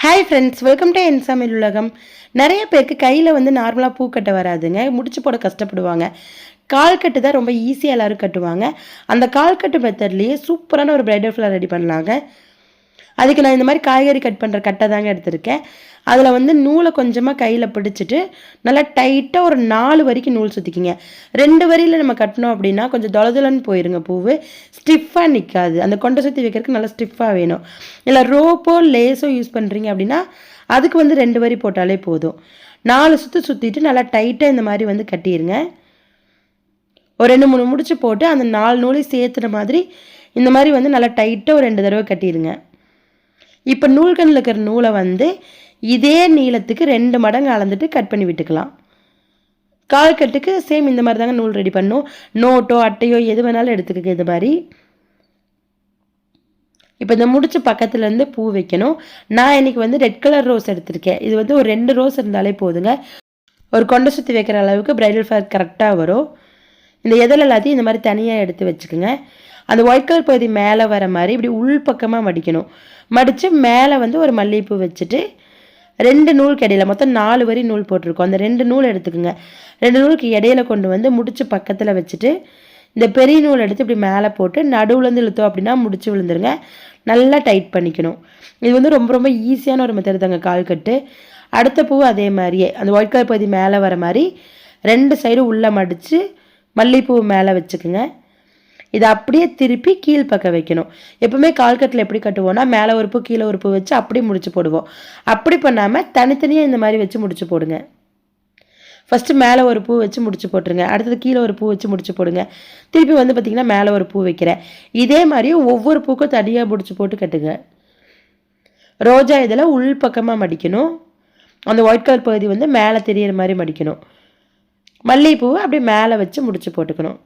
Hi friends, welcome to என் சமையல் உலகம். நிறைய பேருக்கு கையில் வந்து நார்மலாக பூ கட்ட வராதுங்க, முடிச்சு போட கஷ்டப்படுவாங்க. கால் கட்டு தான் ரொம்ப ஈஸியாக எல்லோரும் கட்டுவாங்க. அந்த கால் கட்டு மெத்தட்லேயே சூப்பரான ஒரு பிரைடல் ஃப்ளவர் ரெடி பண்ணலாங்க. அதுக்கு நான் இந்த மாதிரி காய்கறி கட் பண்ணுற கட்டை தாங்க எடுத்திருக்கேன். அதில் வந்து நூலை கொஞ்சமாக கையில் பிடிச்சிட்டு நல்லா டைட்டாக ஒரு 4 வரைக்கும் நூல் சுற்றிக்கிங்க. 2 வரியில் நம்ம கட்டினோம் அப்படின்னா கொஞ்சம் தொலைதுலன்னு போயிருங்க, பூவு ஸ்டிஃபாக நிற்காது. அந்த கொண்டை சுற்றி வைக்கிறதுக்கு நல்லா ஸ்டிஃபாக வேணும். இல்லை ரோப்போ லேஸோ யூஸ் பண்ணுறீங்க அப்படின்னா அதுக்கு வந்து 2 வரி போட்டாலே போதும். 4 சுற்று சுற்றிட்டு நல்லா டைட்டாக இந்த மாதிரி வந்து கட்டிடுங்க. ஒரு 2-3 முடிச்சு போட்டு அந்த 4 நூலையும் சேர்த்துற மாதிரி இந்த மாதிரி வந்து நல்லா டைட்டாக ஒரு 2 தடவை கட்டிடுங்க. இப்போ நூல்கண்ணில் இருக்கிற நூலை வந்து இதே நீளத்துக்கு 2 மடங்கு அளந்துட்டு கட் பண்ணி விட்டுக்கலாம். கால் கட்டுக்கு சேம் இந்த மாதிரி தாங்க நூல் ரெடி பண்ணும். நோட்டோ அட்டையோ எது வேணாலும் எடுத்துக்கங்க. இது மாதிரி இப்போ இந்த முடிச்சு பக்கத்துலேருந்து பூ வைக்கணும். நான் இன்றைக்கி வந்து ரெட் கலர் ரோஸ் எடுத்திருக்கேன். இது வந்து ஒரு 2 ரோஸ் இருந்தாலே போதுங்க. ஒரு கொண்டை சுற்றி வைக்கிற அளவுக்கு பிரைடல் ஃப்ளவர் கரெக்டாக வரும். இந்த எதில் எல்லாத்தையும் இந்த மாதிரி தனியாக எடுத்து வச்சுக்கோங்க. அந்த ஒயிட் கலர் பகுதி மேலே வர மாதிரி இப்படி உள் பக்கமாக மடிக்கணும். மடித்து மேலே வந்து ஒரு மல்லிகைப்பூ வச்சுட்டு 2 நூலுக்கு இடையில மொத்தம் 4 வரி நூல் போட்டிருக்கோம். அந்த 2 நூல் எடுத்துக்கோங்க. 2 நூலுக்கு இடையில கொண்டு வந்து முடிச்சு பக்கத்தில் வச்சுட்டு இந்த பெரிய நூல் எடுத்து இப்படி மேலே போட்டு நடுவுலேருந்து இழுத்தோம் அப்படின்னா முடிச்சு விழுந்துருங்க. நல்லா டைட் பண்ணிக்கணும். இது வந்து ரொம்ப ரொம்ப ஈஸியான ஒரு மெத்தட் தாங்க கால் கட்டு. அடுத்த பூ அதே மாதிரியே அந்த ஒயிட் கலர் பகுதி மேலே வர மாதிரி 2 சைடும் உள்ளே மடித்து மல்லிகைப்பூ மேலே வச்சுக்குங்க. இதை அப்படியே திருப்பி கீழ் பக்கம் வைக்கணும். எப்பவுமே கால்கட்டில் எப்படி கட்டுவோம்னா மேலே ஒரு பூ கீழே ஒரு பூ வச்சு அப்படியே முடிச்சு போடுவோம். அப்படி பண்ணாமல் தனித்தனியாக இந்த மாதிரி வச்சு முடிச்சு போடுங்க. ஃபஸ்ட்டு மேலே ஒரு பூ வச்சு முடிச்சு போட்டுருங்க. அடுத்தது கீழே ஒரு பூ வச்சு முடிச்சு போடுங்க. திருப்பி வந்து பார்த்திங்கன்னா மேலே ஒரு பூ வைக்கிறேன். இதே மாதிரி ஒவ்வொரு பூக்கும் தனியாக முடிச்சு போட்டு கட்டுங்க. ரோஜா இதில் உள் பக்கமாக மடிக்கணும். அந்த ஒயிட் கலர் பகுதி வந்து மேலே தெரியிற மாதிரி மடிக்கணும். மல்லிகைப்பூவை அப்படியே மேலே வச்சு முடிச்சு போட்டுக்கணும்.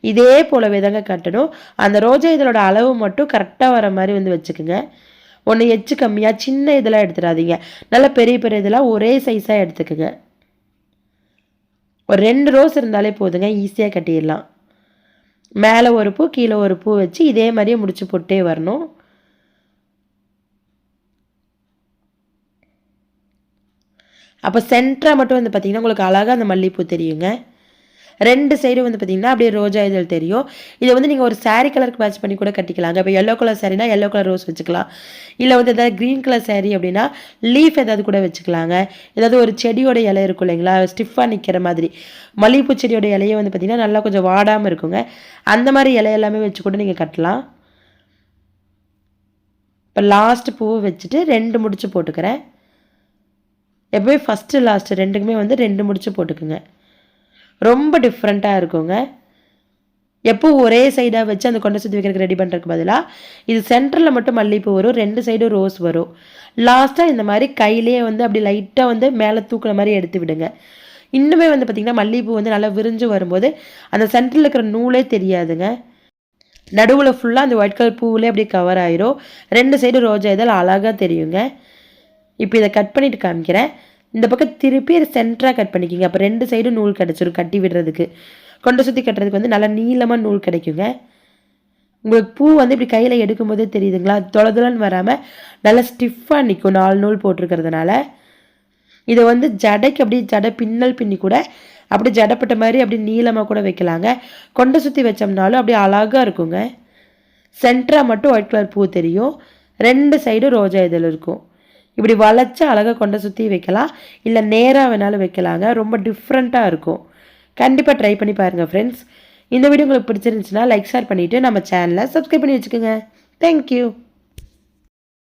இதே போலவே தாங்க கட்டணும். அந்த ரோஜா இதழோட அளவு மட்டும் கரெக்டாக வர மாதிரி வந்து வச்சுக்கோங்க. ஒன்று எச்சு கம்மியாக சின்ன இதெல்லாம் எடுத்துடாதீங்க. நல்லா பெரிய பெரிய இதெல்லாம் ஒரே சைஸாக எடுத்துக்கோங்க. ஒரு 2 ரோஸ் இருந்தாலே போதுங்க, ஈஸியாக கட்டிடலாம். மேலே ஒரு பூ கீழே ஒரு பூ வச்சு இதே மாதிரியே முடிச்சு போட்டே வரணும். அப்போ சென்டராக மட்டும் வந்து பார்த்திங்கன்னா உங்களுக்கு அழகாக அந்த மல்லிகைப்பூ தெரியுங்க. 2 சைடும் வந்து பார்த்திங்கன்னா அப்படியே ரோஜா இதழ் தெரியும். இதை வந்து நீங்கள் ஒரு சாரீ கலருக்கு மேட்ச் பண்ணி கூட கட்டிக்கலாங்க. இப்போ எல்லோ கலர் சாரீனா எல்லோ கலர் ரோஸ் வச்சுக்கலாம். இல்லை வந்து எதாவது க்ரீன் கலர் சாரீ அப்படின்னா லீஃப் ஏதாவது கூட வச்சுக்கலாங்க. ஏதாவது ஒரு செடியோட இலை இருக்கும் இல்லைங்களா, ஸ்டிஃபாக நிற்கிற மாதிரி மல்லிகைப்பூ செடியோட இலையை வந்து பார்த்திங்கன்னா நல்லா கொஞ்சம் வாடாமல் இருக்குங்க. அந்த மாதிரி இலை எல்லாமே வச்சு கூட நீங்கள் கட்டலாம். இப்போ லாஸ்ட் பூவை வச்சுட்டு 2 முடிச்சு போட்டுக்கிறேன். எப்போவே ஃபஸ்ட்டு லாஸ்ட்டு 2க்குமே வந்து 2 முடிச்சு போட்டுக்குங்க. ரொம்ப டிஃப்ரெண்ட்டாக இருக்குங்க. எப்போ ஒரே சைடாக வச்சு அந்த கொண்டை சுற்றி வைக்கிறதுக்கு ரெடி பண்ணுறதுக்கு பதிலாக இது சென்டரில் மட்டும் மல்லிகைப்பூ வரும், 2 சைடும் ரோஸ் வரும். லாஸ்ட்டாக இந்த மாதிரி கையிலேயே வந்து அப்படி லைட்டாக வந்து மேலே தூக்குற மாதிரி எடுத்து விடுங்க. இன்னுமே வந்து பார்த்திங்கன்னா மல்லிகைப்பூ வந்து நல்லா விரிஞ்சு வரும்போது அந்த சென்டரில் இருக்கிற நூலே தெரியாதுங்க. நடுவில் ஃபுல்லாக அந்த ஒயிட் கலர் பூவிலே அப்படியே கவர் ஆயிரும். 2 சைடும் ரோஜா இதழ் அழகாக தெரியுங்க. இப்போ இதை கட் பண்ணிவிட்டு காமிக்கிறேன். இந்த பக்கம் திருப்பி சென்டராக கட் பண்ணிக்கிங்க. அப்போ 2 சைடும் நூல் கிடச்சிரும் கட்டி விடுறதுக்கு. கொண்டை சுற்றி கட்டுறதுக்கு வந்து நல்லா நீளமாக நூல் கிடைக்குங்க. உங்களுக்கு பூ வந்து இப்படி கையில் எடுக்கும்போதே தெரியுதுங்களா, தொலைதுலன்னு வராமல் நல்லா ஸ்டிஃபாக நிற்கும் 4 நூல் போட்டிருக்கிறதுனால. இதை வந்து ஜடைக்கு அப்படி ஜடை பின்னல் பின்னி கூட அப்படி ஜடைப்பட்ட மாதிரி அப்படி நீளமாக கூட வைக்கலாங்க. கொண்டை சுற்றி வச்சோம்னாலும் அப்படியே அழகாக இருக்குங்க. சென்டராக மட்டும் ஒயிட் கலர் பூ தெரியும், 2 சைடும் ரோஜா இதழ் இருக்கும். இப்படி வளைச்சி அழகாக கொண்டை சுற்றி வைக்கலாம், இல்லை நேராக வேணாலும் வைக்கலாங்க. ரொம்ப டிஃப்ரெண்ட்டாக இருக்கும். கண்டிப்பாக ட்ரை பண்ணி பாருங்கள் ஃப்ரெண்ட்ஸ். இந்த வீடியோ உங்களுக்கு பிடிச்சிருந்துச்சுன்னா லைக் ஷேர் பண்ணிவிட்டு நம்ம சேனலை சப்ஸ்கிரைப் பண்ணி வச்சுக்கோங்க. தேங்க்யூ.